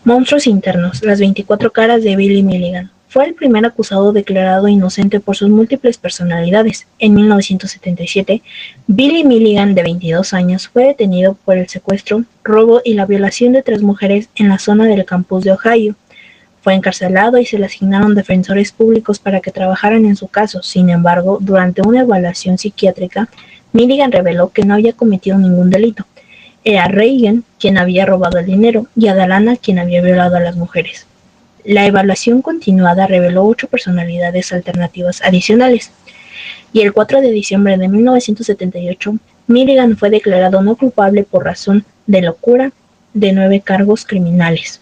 Monstruos internos, las 24 caras de Billy Milligan. Fue el primer acusado declarado inocente por sus múltiples personalidades. En 1977, Billy Milligan, de 22 años, fue detenido por el secuestro, robo y la violación de 3 mujeres en la zona del campus de Ohio. Fue encarcelado y se le asignaron defensores públicos para que trabajaran en su caso. Sin embargo, durante una evaluación psiquiátrica, Milligan reveló que no había cometido ningún delito. Era Reagan quien había robado el dinero y Adalana quien había violado a las mujeres. La evaluación continuada reveló 8 personalidades alternativas adicionales, y el 4 de diciembre de 1978, Milligan fue declarado no culpable por razón de locura de 9 cargos criminales.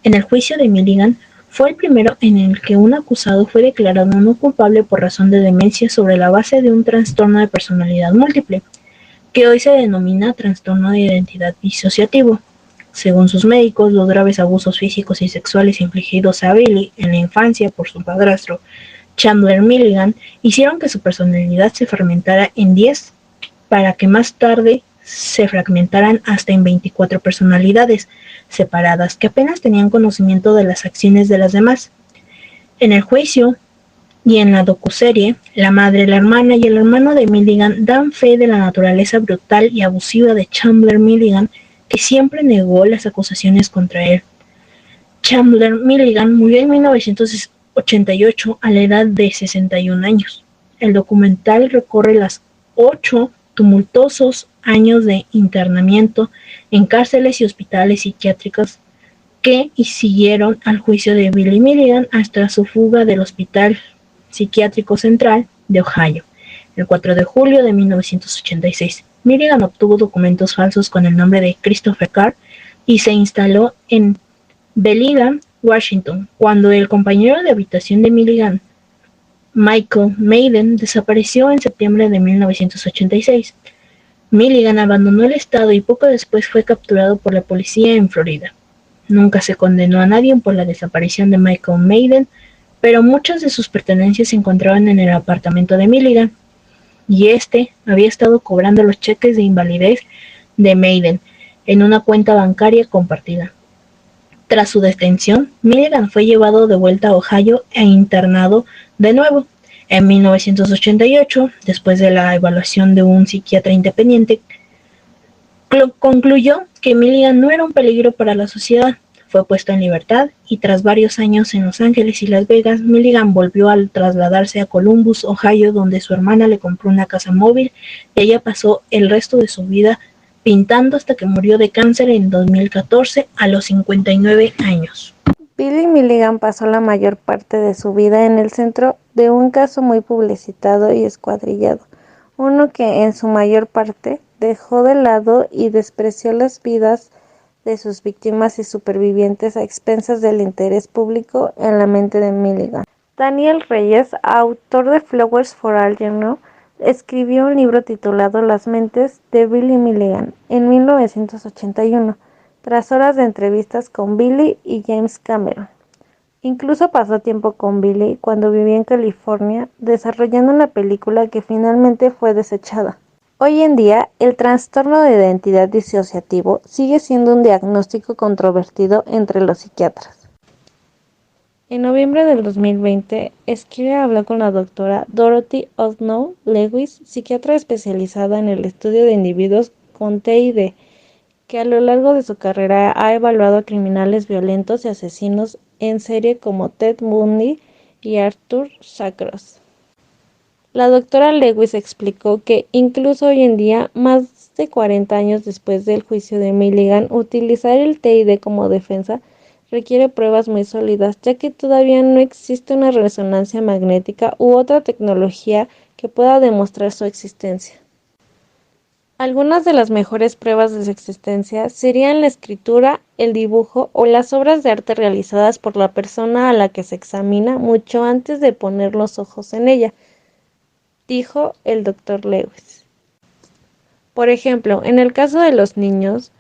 En el juicio de Milligan, fue el primero en el que un acusado fue declarado no culpable por razón de demencia sobre la base de un trastorno de personalidad múltiple, que hoy se denomina trastorno de identidad disociativo. Según sus médicos, los graves abusos físicos y sexuales infligidos a Billy en la infancia por su padrastro, Chandler Milligan, hicieron que su personalidad se fragmentara en 10 para que más tarde se fragmentaran hasta en 24 personalidades separadas que apenas tenían conocimiento de las acciones de las demás. En el juicio y en la docuserie, la madre, la hermana y el hermano de Milligan dan fe de la naturaleza brutal y abusiva de Chandler Milligan, que siempre negó las acusaciones contra él. Chandler Milligan murió en 1988 a la edad de 61 años. El documental recorre los 8 tumultuosos años de internamiento en cárceles y hospitales psiquiátricos que siguieron al juicio de Billy Milligan hasta su fuga del Hospital Psiquiátrico Central de Ohio, el 4 de julio de 1986. Milligan obtuvo documentos falsos con el nombre de Christopher Carr y se instaló en Belize, Washington, cuando el compañero de habitación de Milligan, Michael Maiden, desapareció en septiembre de 1986. Milligan abandonó el estado y poco después fue capturado por la policía en Florida. Nunca se condenó a nadie por la desaparición de Michael Maiden, pero muchas de sus pertenencias se encontraban en el apartamento de Milligan, y este había estado cobrando los cheques de invalidez de Maiden en una cuenta bancaria compartida. Tras su detención, Milligan fue llevado de vuelta a Ohio e internado de nuevo. En 1988, después de la evaluación de un psiquiatra independiente, concluyó que Milligan no era un peligro para la sociedad. Fue puesto en libertad y tras varios años en Los Ángeles y Las Vegas, Milligan volvió a trasladarse a Columbus, Ohio, donde su hermana le compró una casa móvil y ella pasó el resto de su vida pintando hasta que murió de cáncer en 2014 a los 59 años. Billy Milligan pasó la mayor parte de su vida en el centro de un caso muy publicitado y escuadrillado, uno que en su mayor parte dejó de lado y despreció las vidas de sus víctimas y supervivientes a expensas del interés público en la mente de Milligan. Daniel Reyes, autor de Flowers for Algernon, escribió un libro titulado Las mentes de Billy Milligan en 1981, tras horas de entrevistas con Billy y James Cameron. Incluso pasó tiempo con Billy cuando vivía en California, desarrollando una película que finalmente fue desechada. Hoy en día, el trastorno de identidad disociativo sigue siendo un diagnóstico controvertido entre los psiquiatras. En noviembre del 2020, Esquire habló con la doctora Dorothy Osnow Lewis, psiquiatra especializada en el estudio de individuos con TID, que a lo largo de su carrera ha evaluado a criminales violentos y asesinos en serie como Ted Bundy y Arthur Shawcross. La doctora Lewis explicó que incluso hoy en día, más de 40 años después del juicio de Milligan, utilizar el TID como defensa requiere pruebas muy sólidas, ya que todavía no existe una resonancia magnética u otra tecnología que pueda demostrar su existencia. Algunas de las mejores pruebas de su existencia serían la escritura, el dibujo o las obras de arte realizadas por la persona a la que se examina mucho antes de poner los ojos en ella, dijo el Dr. Lewis. Por ejemplo, en el caso de los niños,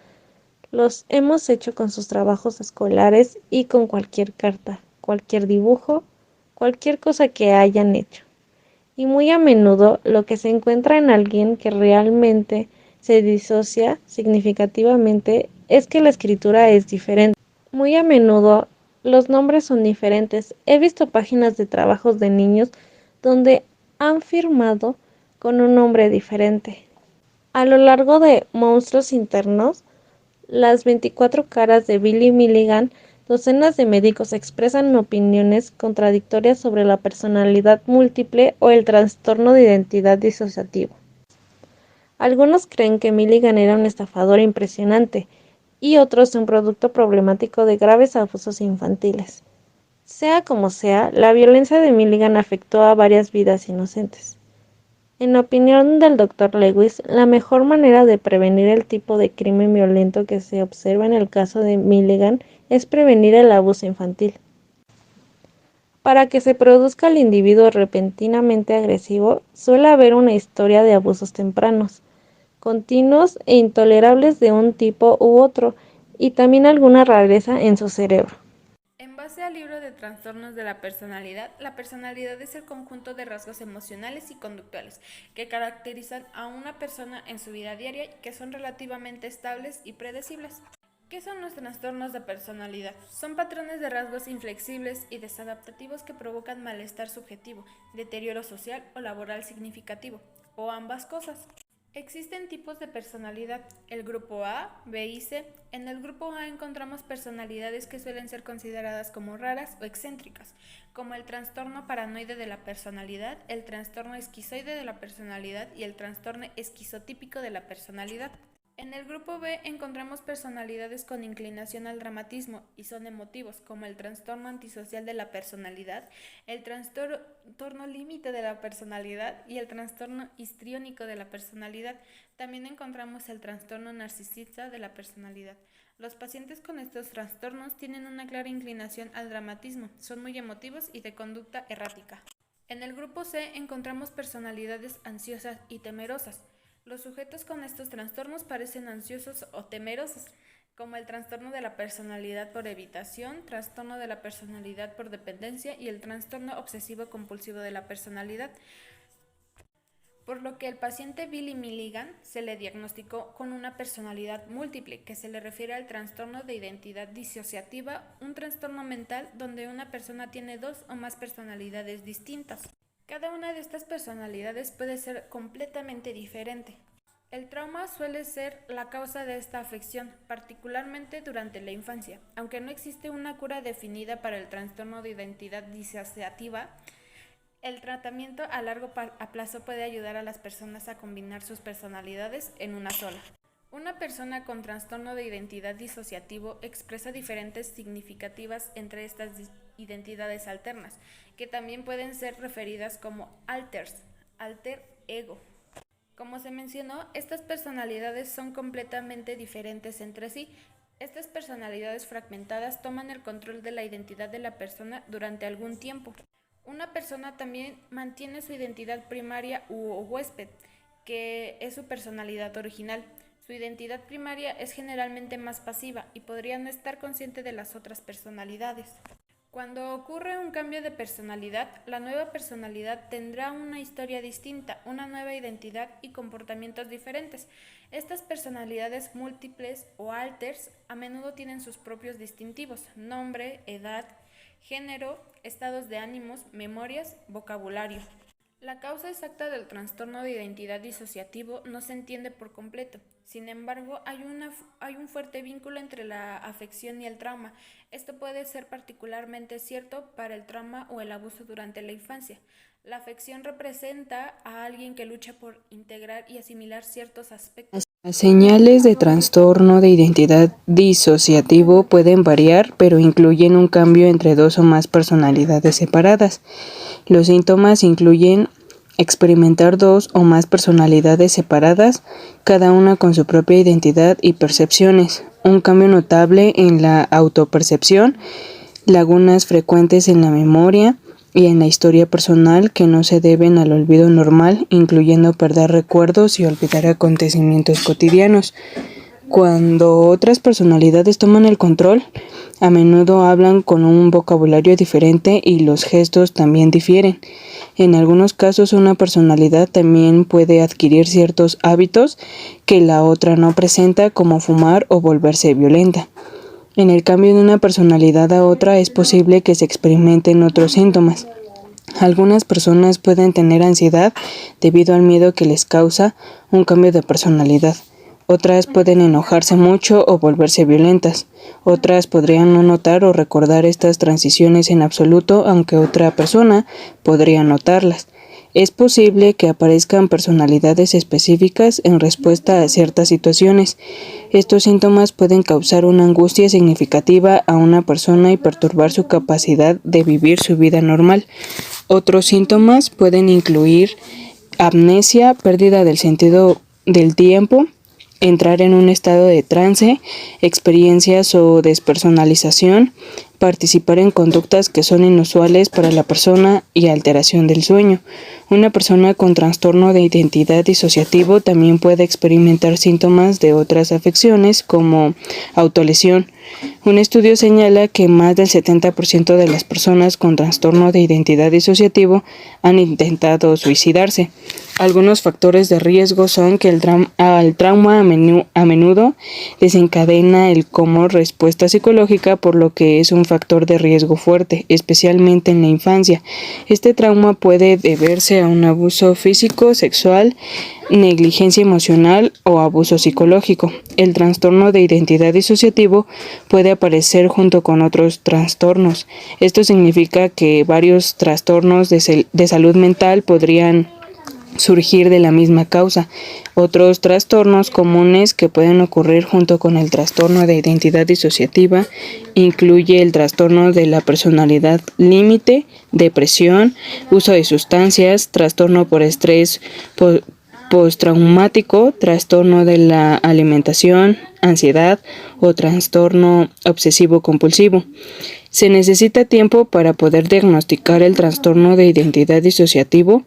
los hemos hecho con sus trabajos escolares y con cualquier carta, cualquier dibujo, cualquier cosa que hayan hecho. Y muy a menudo lo que se encuentra en alguien que realmente se disocia significativamente es que la escritura es diferente. Muy a menudo los nombres son diferentes. He visto páginas de trabajos de niños donde han firmado con un nombre diferente. A lo largo de Monstruos Internos, las 24 caras de Billy Milligan, docenas de médicos expresan opiniones contradictorias sobre la personalidad múltiple o el trastorno de identidad disociativo. Algunos creen que Milligan era un estafador impresionante y otros un producto problemático de graves abusos infantiles. Sea como sea, la violencia de Milligan afectó a varias vidas inocentes. En opinión del Dr. Lewis, la mejor manera de prevenir el tipo de crimen violento que se observa en el caso de Milligan es prevenir el abuso infantil. Para que se produzca el individuo repentinamente agresivo, suele haber una historia de abusos tempranos, continuos e intolerables de un tipo u otro, y también alguna rareza en su cerebro. En base al libro de trastornos de la personalidad es el conjunto de rasgos emocionales y conductuales que caracterizan a una persona en su vida diaria y que son relativamente estables y predecibles. ¿Qué son los trastornos de personalidad? Son patrones de rasgos inflexibles y desadaptativos que provocan malestar subjetivo, deterioro social o laboral significativo, o ambas cosas. Existen tipos de personalidad, el grupo A, B y C. En el grupo A encontramos personalidades que suelen ser consideradas como raras o excéntricas, como el trastorno paranoide de la personalidad, el trastorno esquizoide de la personalidad y el trastorno esquizotípico de la personalidad. En el grupo B encontramos personalidades con inclinación al dramatismo y son emotivos, como el trastorno antisocial de la personalidad, el trastorno límite de la personalidad y el trastorno histriónico de la personalidad. También encontramos el trastorno narcisista de la personalidad. Los pacientes con estos trastornos tienen una clara inclinación al dramatismo, son muy emotivos y de conducta errática. En el grupo C encontramos personalidades ansiosas y temerosas. Los sujetos con estos trastornos parecen ansiosos o temerosos, como el trastorno de la personalidad por evitación, trastorno de la personalidad por dependencia y el trastorno obsesivo-compulsivo de la personalidad. Por lo que el paciente Billy Milligan se le diagnosticó con una personalidad múltiple, que se le refiere al trastorno de identidad disociativa, un trastorno mental donde una persona tiene dos o más personalidades distintas. Cada una de estas personalidades puede ser completamente diferente. El trauma suele ser la causa de esta afección, particularmente durante la infancia. Aunque no existe una cura definida para el trastorno de identidad disociativa, el tratamiento a largo plazo puede ayudar a las personas a combinar sus personalidades en una sola. Una persona con trastorno de identidad disociativo expresa diferencias significativas entre estas identidades alternas, que también pueden ser referidas como alters, alter ego. Como se mencionó, estas personalidades son completamente diferentes entre sí. Estas personalidades fragmentadas toman el control de la identidad de la persona durante algún tiempo. Una persona también mantiene su identidad primaria u huésped, que es su personalidad original. Su identidad primaria es generalmente más pasiva y podría no estar consciente de las otras personalidades. Cuando ocurre un cambio de personalidad, la nueva personalidad tendrá una historia distinta, una nueva identidad y comportamientos diferentes. Estas personalidades múltiples o alters a menudo tienen sus propios distintivos, nombre, edad, género, estados de ánimos, memorias, vocabulario. La causa exacta del trastorno de identidad disociativo no se entiende por completo. Sin embargo, hay un fuerte vínculo entre la afección y el trauma. Esto puede ser particularmente cierto para el trauma o el abuso durante la infancia. La afección representa a alguien que lucha por integrar y asimilar ciertos aspectos. Las señales de trastorno de identidad disociativo pueden variar, pero incluyen un cambio entre dos o más personalidades separadas. Los síntomas incluyen experimentar dos o más personalidades separadas, cada una con su propia identidad y percepciones, un cambio notable en la autopercepción, lagunas frecuentes en la memoria y en la historia personal que no se deben al olvido normal, incluyendo perder recuerdos y olvidar acontecimientos cotidianos. Cuando otras personalidades toman el control, a menudo hablan con un vocabulario diferente y los gestos también difieren. En algunos casos, una personalidad también puede adquirir ciertos hábitos que la otra no presenta, como fumar o volverse violenta. En el cambio de una personalidad a otra es posible que se experimenten otros síntomas. Algunas personas pueden tener ansiedad debido al miedo que les causa un cambio de personalidad. Otras pueden enojarse mucho o volverse violentas. Otras podrían no notar o recordar estas transiciones en absoluto, aunque otra persona podría notarlas. Es posible que aparezcan personalidades específicas en respuesta a ciertas situaciones. Estos síntomas pueden causar una angustia significativa a una persona y perturbar su capacidad de vivir su vida normal. Otros síntomas pueden incluir amnesia, pérdida del sentido del tiempo, entrar en un estado de trance, experiencias o despersonalización, participar en conductas que son inusuales para la persona y alteración del sueño. Una persona con trastorno de identidad disociativo también puede experimentar síntomas de otras afecciones como autolesión. Un estudio señala que más del 70% de las personas con trastorno de identidad disociativo han intentado suicidarse. Algunos factores de riesgo son que el trauma a menudo desencadena el como respuesta psicológica, por lo que es un factor de riesgo fuerte, especialmente en la infancia. Este trauma puede deberse a un abuso físico, sexual, negligencia emocional o abuso psicológico. El trastorno de identidad disociativo puede aparecer junto con otros trastornos. Esto significa que varios trastornos de salud mental podrían surgir de la misma causa. Otros trastornos comunes que pueden ocurrir junto con el trastorno de identidad disociativa incluye el trastorno de la personalidad límite, depresión, uso de sustancias, trastorno por estrés postraumático, trastorno de la alimentación, ansiedad o trastorno obsesivo-compulsivo. Se necesita tiempo para poder diagnosticar el trastorno de identidad disociativo.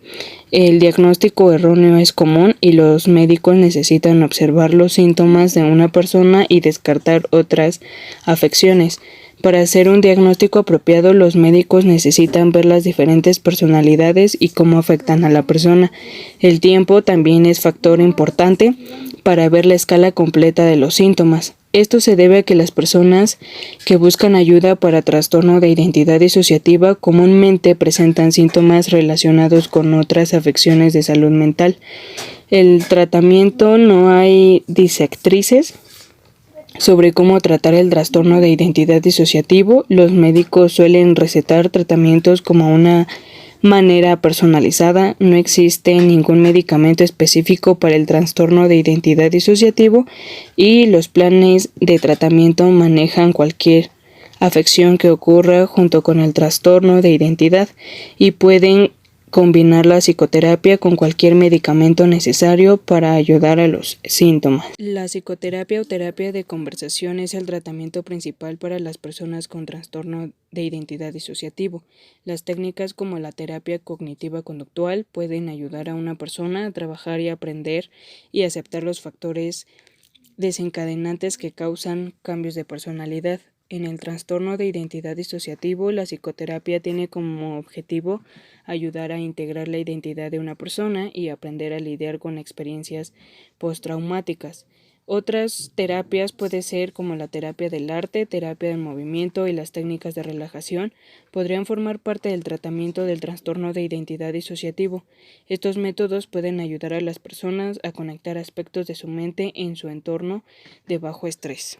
El diagnóstico erróneo es común y los médicos necesitan observar los síntomas de una persona y descartar otras afecciones. Para hacer un diagnóstico apropiado, los médicos necesitan ver las diferentes personalidades y cómo afectan a la persona. El tiempo también es factor importante para ver la escala completa de los síntomas. Esto se debe a que las personas que buscan ayuda para trastorno de identidad disociativa comúnmente presentan síntomas relacionados con otras afecciones de salud mental. El tratamiento, no hay directrices sobre cómo tratar el trastorno de identidad disociativo. Los médicos suelen recetar tratamientos como una manera personalizada. No existe ningún medicamento específico para el trastorno de identidad disociativo y los planes de tratamiento manejan cualquier afección que ocurra junto con el trastorno de identidad y pueden combinar la psicoterapia con cualquier medicamento necesario para ayudar a los síntomas. La psicoterapia o terapia de conversación es el tratamiento principal para las personas con trastorno de identidad disociativo. Las técnicas como la terapia cognitiva conductual pueden ayudar a una persona a trabajar y aprender y aceptar los factores desencadenantes que causan cambios de personalidad. En el trastorno de identidad disociativo, la psicoterapia tiene como objetivo ayudar a integrar la identidad de una persona y aprender a lidiar con experiencias postraumáticas. Otras terapias pueden ser como la terapia del arte, terapia del movimiento y las técnicas de relajación podrían formar parte del tratamiento del trastorno de identidad disociativo. Estos métodos pueden ayudar a las personas a conectar aspectos de su mente en su entorno de bajo estrés.